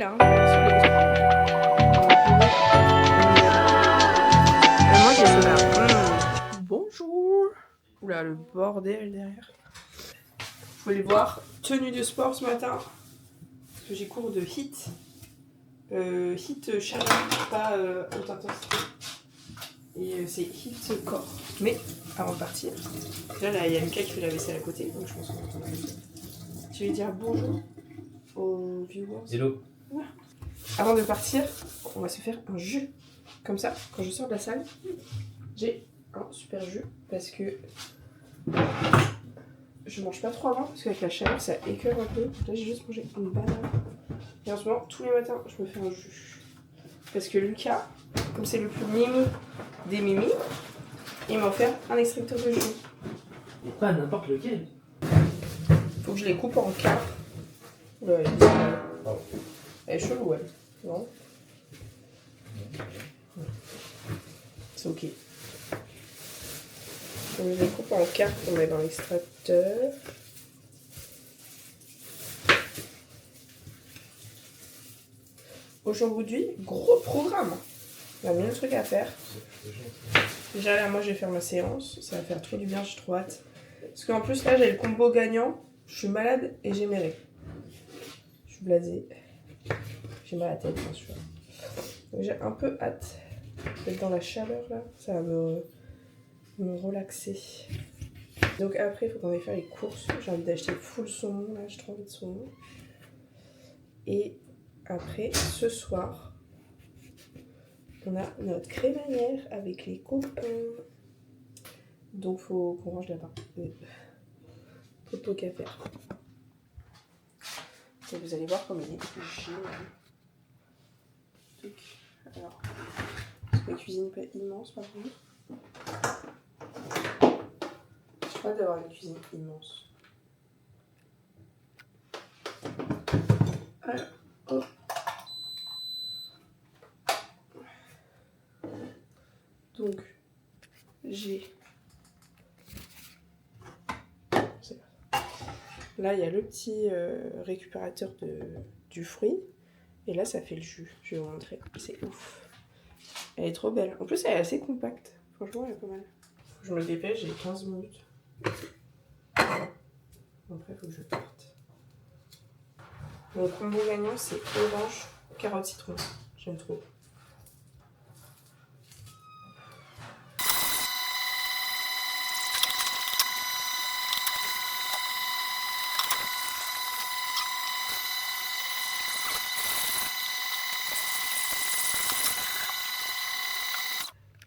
Là, moi j'ai ce Bonjour. Oula, le bordel derrière. Vous pouvez les voir, tenue de sport ce matin. Parce que j'ai cours de HIIT. HIIT challenge, pas haute intensité. Et c'est HIIT corps. Mais avant de partir, déjà là il y a Lucas qui fait la vaisselle à côté. Donc je pense qu'on va entendre la vaisselle. Je vais dire bonjour aux viewers. Hello. Voilà. Avant de partir, on va se faire un jus. Comme ça, quand je sors de la salle, j'ai un super jus. Parce que je mange pas trop avant, parce qu'avec la chaleur, ça écœure un peu. Là, j'ai juste mangé une banane. Et en ce moment, tous les matins, je me fais un jus. Parce que Lucas, comme c'est le plus mime des mimis, il m'a offert un extracteur de jus. Et pas n'importe lequel. Faut que je les coupe en quarts. Ouais, elle est chelou, elle. Non? C'est ok. Donc je les coupe en quarts qu'on met dans l'extracteur. Aujourd'hui, gros programme. Il y a mille trucs à faire. Déjà là, moi je vais faire ma séance. Ça va faire trop du bien, j'ai trop hâte. Parce qu'en plus là, j'ai le combo gagnant. Je suis malade et j'ai maigri. Je suis blasée. J'ai mal à la tête, bien sûr. Donc j'ai un peu hâte d'être dans la chaleur là. Ça va me relaxer. Donc après, il faut qu'on aille faire les courses. J'ai envie d'acheter full saumon là. J'ai trop envie de saumon. Et après, ce soir, on a notre crémaillère avec les copains. Donc faut qu'on range là-bas. Trop qu'à faire. Et vous allez voir comme il est génial. Alors, la cuisine n'est pas immense par contre. Je crois d'avoir une cuisine immense. Alors, hop. Donc, j'ai... Là, il y a le petit récupérateur du fruit. Et là, ça fait le jus. Je vais vous montrer. C'est ouf. Elle est trop belle. En plus, elle est assez compacte. Franchement, elle est pas mal. Faut que je me dépêche, j'ai 15 minutes. Après, il faut que je parte. Mon combo gagnant, c'est orange, carotte, citron. J'aime trop.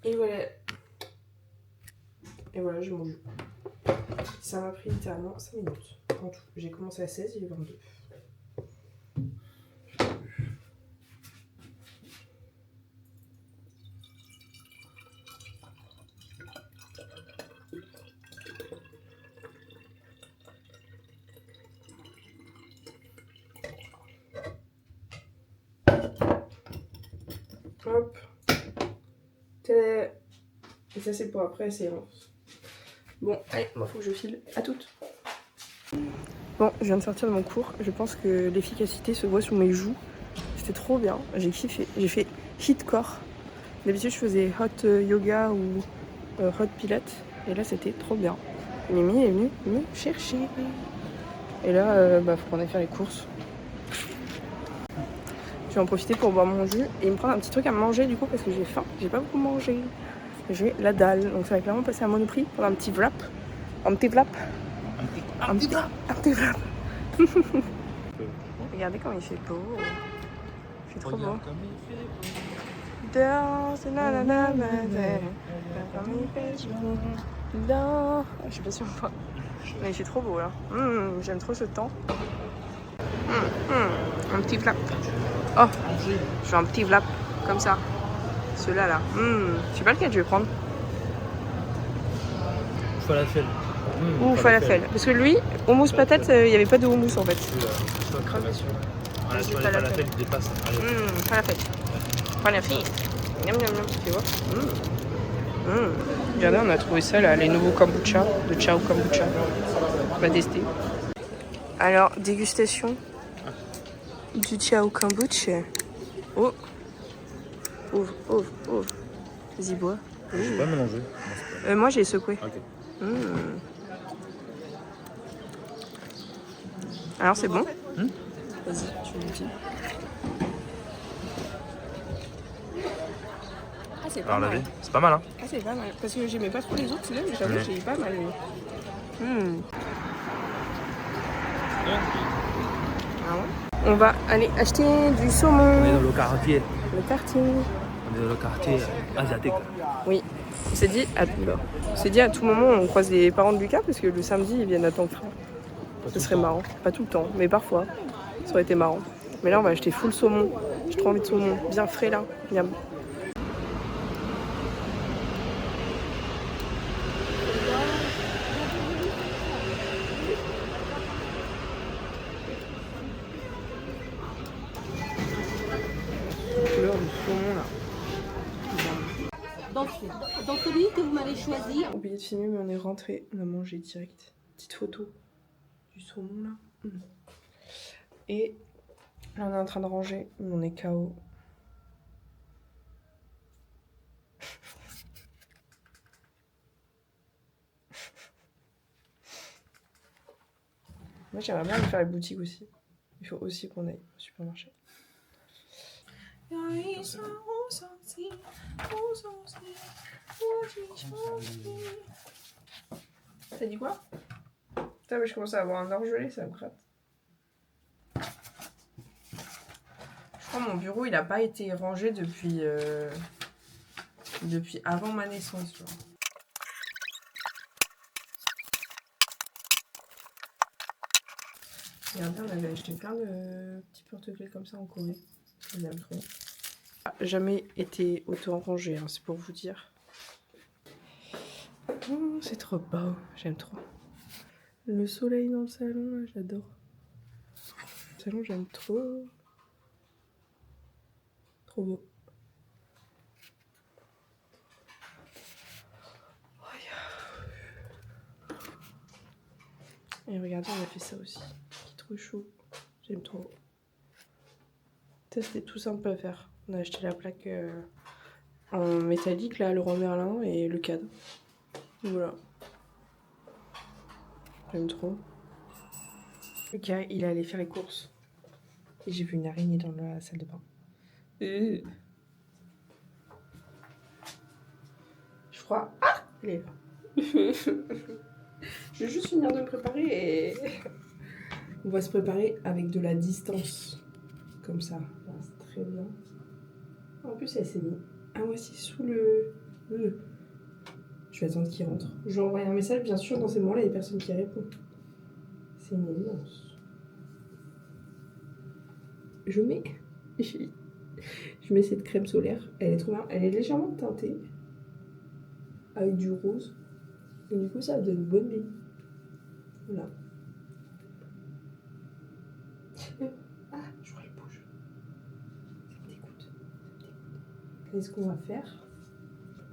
Et voilà. Et voilà, j'ai mon jus. Ça m'a pris littéralement 5 minutes en tout. J'ai commencé à 16, il est 22. Hop. Et ça, c'est pour après la séance. Bon, allez, moi, faut que je file. À toutes. Bon, je viens de sortir de mon cours. Je pense que l'efficacité se voit sur mes joues. C'était trop bien. J'ai kiffé. J'ai fait HIIT corps. D'habitude, je faisais hot yoga ou hot pilates. Et là, c'était trop bien. Mimi est venue me chercher. Et là, faut qu'on aille faire les courses. Je vais en profiter pour boire mon jus et me prendre un petit truc à manger du coup parce que j'ai faim. J'ai pas beaucoup mangé. J'ai la dalle. Donc ça va clairement passer à Monoprix pour un petit vlap. Un petit vlap. Un petit vlap. Regardez comme il fait beau. Il fait trop beau. Dehors, c'est je sais pas si on voit. Mais il fait trop beau là. J'aime trop ce temps. Un petit vlap. Oh, je fais un petit vlap comme ça. Celui-là là. Je sais pas lequel je vais prendre. Falafel. Ou falafel. Parce que lui, houmous patate, il n'y avait pas de houmous en fait. Sur les falafel, il dépasse. Falafel. Falafel. Miam miam miam, tu vois. Regardez, on a trouvé ça là, les nouveaux kombucha de Ciao Kombucha. On va tester. Alors, dégustation Du ciao kombucha. Oh. Ouvre, ouvre, ouvre. Vas-y, bois. J'ai pas mélangé. Moi, j'ai secoué. Ok. Alors, c'est bon? Hmm. Vas-y, tu me dis. Ah, c'est pas Alors la mal. vie, c'est pas mal hein. Ah, c'est pas mal. Parce que j'aimais pas trop les autres, là, mais j'avoue que j'ai pas mal aimé. Ah ouais? On va aller acheter du saumon. On est dans le quartier. Le quartier. On est dans le quartier asiatique. Oui. On s'est dit à tout moment, on croise les parents de Lucas parce que le samedi, ils viennent à ton frère. Ce serait marrant. Pas tout le temps, mais parfois. Ça aurait été marrant. Mais là, on va acheter full saumon. J'ai trop envie de saumon. Bien frais, là. Miam. La couleur du saumon, là. Dans celui que vous m'avez choisi. Oublié de filmer, mais on est rentré. On a mangé direct. Petite photo du saumon, là. Et là, on est en train de ranger. On est KO. Moi, j'aimerais bien aller faire les boutiques aussi. Il faut aussi qu'on aille au supermarché. T'as dit quoi? Putain, mais je commence à avoir un orgelé, ça me gratte. Je crois que mon bureau, il a pas été rangé depuis avant ma naissance. Genre. Regardez, on avait acheté plein de petits porte-clés comme ça en Corée. J'aime trop. Jamais été autant rangé, hein, c'est pour vous dire. Oh, c'est trop beau, j'aime trop. Le soleil dans le salon, là, j'adore. Le salon, j'aime trop. Trop beau. Et regardez, on a fait ça aussi. Qui est trop chaud. J'aime trop. Ça, c'était tout simple à faire. On a acheté la plaque en métallique, là, Leroy Merlin, et le cadre. Voilà. J'aime trop. Lucas, il est allé faire les courses. Et j'ai vu une araignée dans la salle de bain. Je crois. Ah! Elle est là. Je vais juste finir de me préparer et. On va se préparer avec de la distance. Comme ça. Voilà, c'est très bien. En plus, elle s'est mise. Ah ouais, c'est sous le. Je vais attendre qu'il rentre. Je vais envoyer un message, bien sûr, dans ces moments-là, il y a personne qui répond. C'est une évidence. Je mets cette crème solaire. Elle est trop bien. Elle est légèrement teintée. Avec du rose. Et du coup, ça donne une bonne vie. Voilà. Ah, je crois qu'elle bouge. Ça me dégoûte. Qu'est-ce qu'on va faire?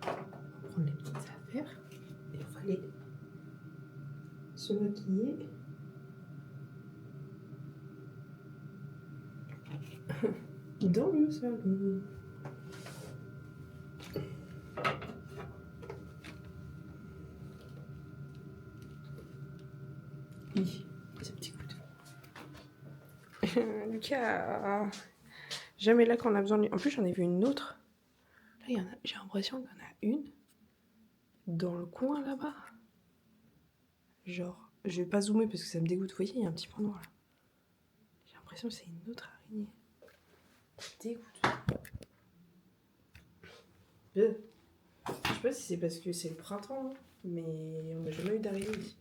On va prendre les petites affaires. Et on va aller se maquiller. Dans le salon. Oui, ce petit coup de... Lucas, jamais là qu'on a besoin de lui. En plus, j'en ai vu une autre. Là, j'ai l'impression qu'il y en a une dans le coin là-bas. Genre, je vais pas zoomer parce que ça me dégoûte. Vous voyez, il y a un petit point noir là. J'ai l'impression que c'est une autre araignée. Ça me dégoûte. Je sais pas si c'est parce que c'est le printemps, hein, mais on n'a jamais eu d'araignée ici.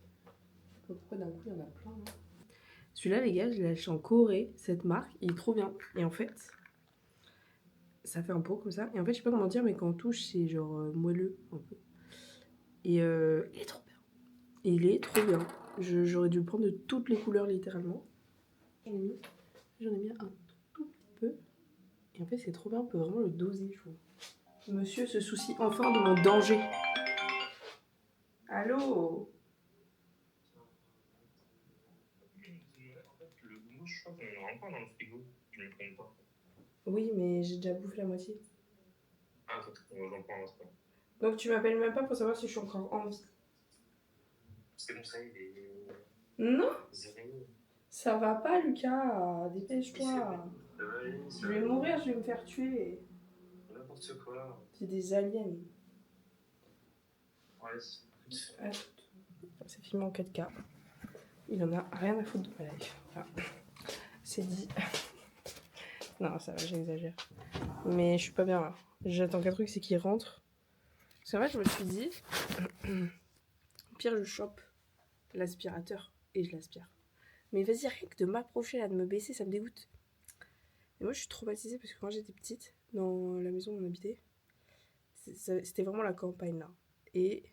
Je sais pas pourquoi d'un coup il y en a plein. Hein. Celui-là, les gars, je l'ai acheté en Corée, cette marque, il est trop bien. Et en fait, ça fait un pot comme ça. Et en fait, je sais pas comment dire, mais quand on touche, c'est genre moelleux un peu. Et il est trop bien. Il est trop bien. J'aurais dû le prendre de toutes les couleurs, littéralement. J'en ai mis un tout petit peu. Et en fait, c'est trop bien, on peut vraiment le doser, je trouve. Monsieur se soucie enfin de mon danger. Allô? Le houmous, je crois qu'on en a encore dans le frigo. Je ne compte pas. Oui, mais j'ai déjà bouffé la moitié. Ah, j'en prends un instant. Donc tu m'appelles même pas pour savoir si je suis encore en vie. C'est bon, ça y est, Non, les araignées. ça va pas, Lucas. Dépêche-toi. Je vais mourir, je vais me faire tuer. N'importe quoi. C'est des aliens. Ouais, Ah, c'est filmé en 4K. Il en a rien à foutre de ma life. Voilà. C'est dit. Non, ça va, j'exagère. Mais je suis pas bien là. J'attends qu'un truc, c'est qu'il rentre. Parce qu'en fait, je me suis dit, au pire, je chope l'aspirateur et je l'aspire. Mais vas-y, rien que de m'approcher là, de me baisser, ça me dégoûte. Et moi, je suis traumatisée parce que quand j'étais petite, dans la maison où on habitait, c'était vraiment la campagne là. Et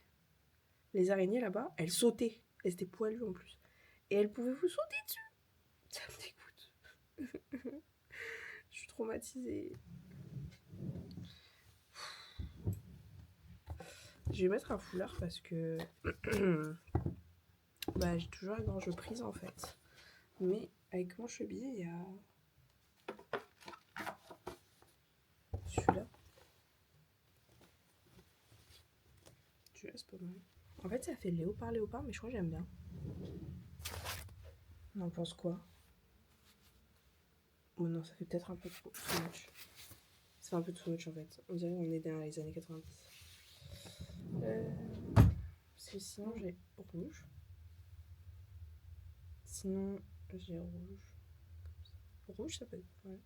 les araignées là-bas, elles sautaient. Elles étaient poilues en plus. Et elles pouvaient vous sauter dessus. Ça me dégoûte. Je suis traumatisée. Je vais mettre un foulard parce que bah, j'ai toujours la gorge prise en fait. Mais avec mon cheville, il y a celui-là. Celui-là, c'est pas mal. En fait, ça fait léopard, mais je crois que j'aime bien. On en pense quoi? Oh non, ça fait peut-être un peu trop too much. C'est un peu too much en fait. On dirait qu'on est dans les années 90. Parce que sinon, j'ai rouge. Sinon, j'ai rouge. Rouge, ça peut être pas mal.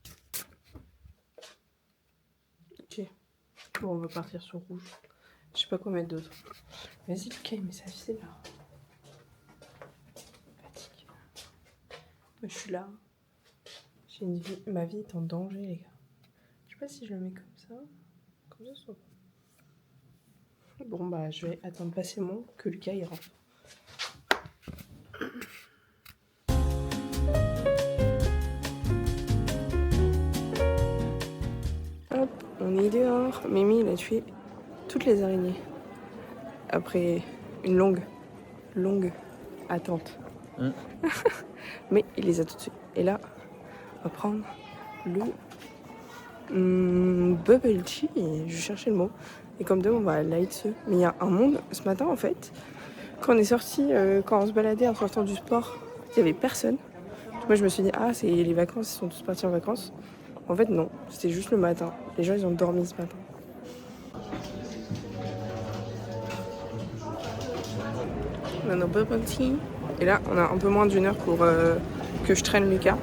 Ok. Bon, on va partir sur rouge. Je sais pas quoi mettre d'autre. Vas-y, Lucas, il met sa fille là. Fatigue. Moi, je suis là. J'ai une vie. Ma vie est en danger, les gars. Je sais pas si je le mets comme ça. Comme ça, ça va pas. Bon, bah, je vais attendre patiemment que Lucas y rentre. Hop, on est dehors. Mimi, il a tué toutes les araignées. Après une longue attente. Mais il les a toutes tuées. Et là, on va prendre le bubble tea. Je cherchais le mot. Et comme d'hab, on va light ce. Mais il y a un monde. Ce matin, en fait, quand on est sorti, quand on se baladait en sortant du sport, il n'y avait personne. Moi, je me suis dit, ah, c'est les vacances, ils sont tous partis en vacances. En fait, non. C'était juste le matin. Les gens, ils ont dormi ce matin. On a nos bubble tea. Et là, on a un peu moins d'1 heure pour que je traîne Lucas.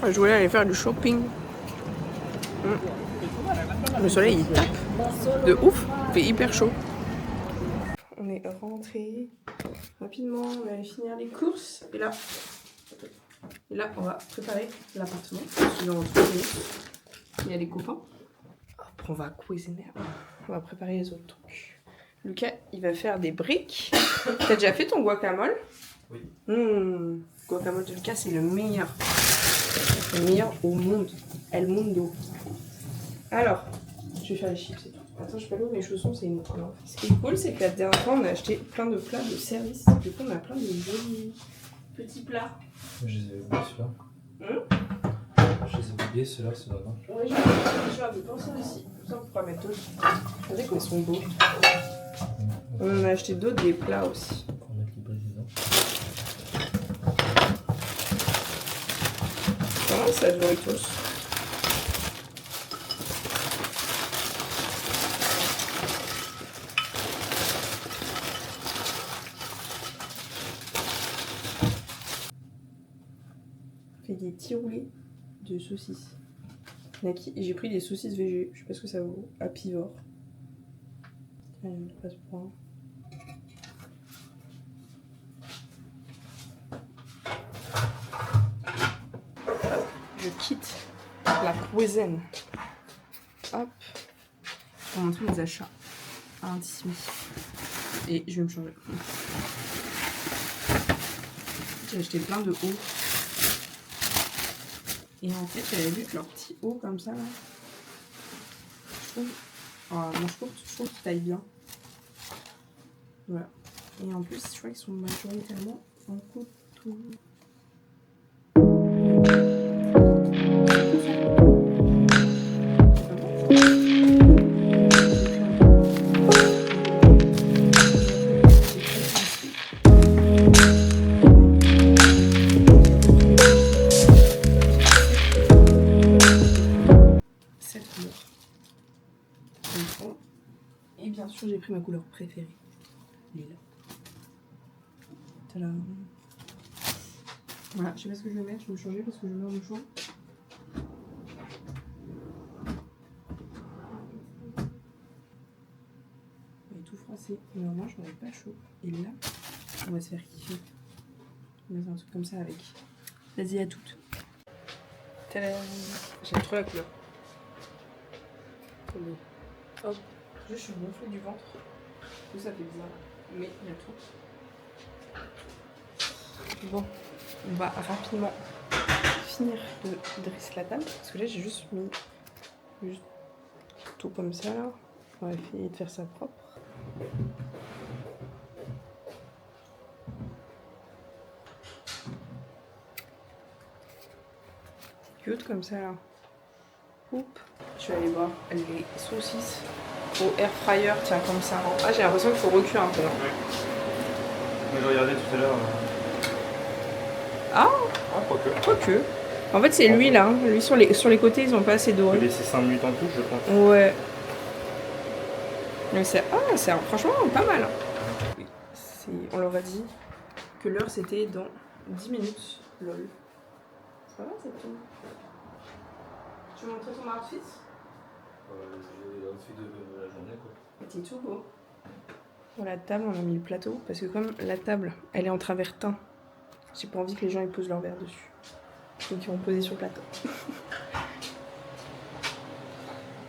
Je voulais aller faire du shopping. Le soleil, il tape de ouf. Il fait hyper chaud. On est rentré rapidement. On va aller finir les courses. Et là, on va préparer l'appartement. Il y a les copains. Après, on va cuisiner. On va préparer les autres trucs. Lucas, il va faire des briques. T'as déjà fait ton guacamole? Oui. Guacamole de Lucas, c'est le meilleur. Le meilleur au monde. El Mundo. Alors, je vais faire les chips et tout. Attends, je sais pas où mes chaussons, c'est une. Non. Ce qui est cool, c'est que la dernière fois, on a acheté plein de plats de service. Du coup, on a plein de jolis petits plats. Je les ai oubliés ceux-là. Je les ai oubliés ceux-là, non? Ouais, je vais penser aussi. Ça, on pourra mettre d'autres. Vous savez qu'ils sont beaux. On en a acheté d'autres, des plats aussi. On va mettre les briques dedans. Comment ça, Doritos? Fait des petits roulés de saucisses. J'ai pris des saucisses végé, je sais pas ce que ça vaut, à Pivor. Allez, on passe pour un. Je quitte la cuisine. Hop. Pour montrer mes achats à Intissimi. Et je vais me changer. J'ai acheté plein de hauts. Et en fait, j'avais vu que leurs petits hauts comme ça, là, je trouve, manche courte, je trouve qu'ils taillent bien. Voilà. Et en plus, je crois qu'ils sont majoritairement en coton. pris ma couleur préférée. Lila. Tadam. Voilà, je sais pas ce que je vais mettre, je vais me changer parce que je meurs de chaud. On est tout français, mais au moins je n'aurais pas chaud. Et là, on va se faire kiffer. On va mettre un truc comme ça avec. Vas-y à toutes. Tadam. J'aime trop la couleur. Hop. Je suis gonflée du ventre. Tout ça fait bizarre. Mais il y a tout. Bon, on va rapidement finir de dresser la table. Parce que là, j'ai juste mis tout comme ça là. On va essayer de faire ça propre. Cute comme ça là. Oups. Je vais aller voir les saucisses au air fryer, tiens comme ça. Ah, j'ai l'impression qu'il faut reculer un peu. Mais je regardais tout à l'heure. Ah, Quoique. En fait, c'est l'huile là. Lui sur les côtés, ils ont pas assez On doré. peut laisser 5 minutes en touche, je pense. Ouais. Mais c'est franchement pas mal. On leur a dit que l'heure c'était dans 10 minutes. Lol. C'est pas mal cette fille. Tu veux montrer ton outfit? J'ai l'outfit de la journée quoi. T'es tout beau. Sur la table, on a mis le plateau parce que comme la table, elle est en travertin, j'ai pas envie que les gens ils posent leur verre dessus. Donc ils vont poser sur le plateau.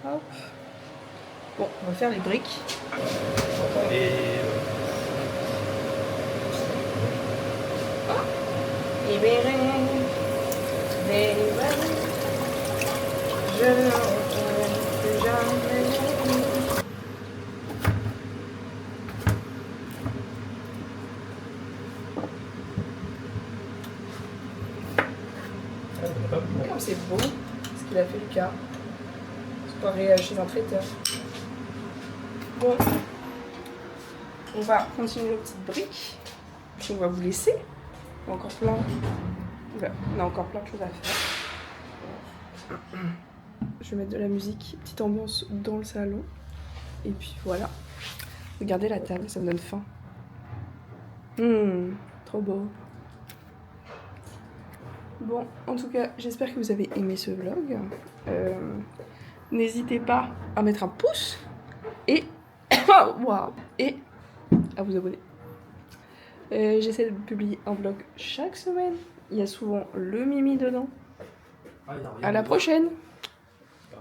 Hop. Bon, on va faire les briques. Et Libéré, délivré, je ne reviendrai plus jamais. Comme c'est beau ce qu'il a fait Lucas. Soirée chez un traiteur. Bon, on va continuer nos petites briques. Puis on va vous laisser. On a encore plein. Oula, on a encore plein de choses à faire. Je vais mettre de la musique, petite ambiance dans le salon. Et puis voilà. Regardez la table, ça me donne faim. Trop beau. Bon, en tout cas, j'espère que vous avez aimé ce vlog. N'hésitez pas à mettre un pouce et, wow, et à vous abonner. J'essaie de publier un vlog chaque semaine. Il y a souvent le Mimi dedans. À la prochaine!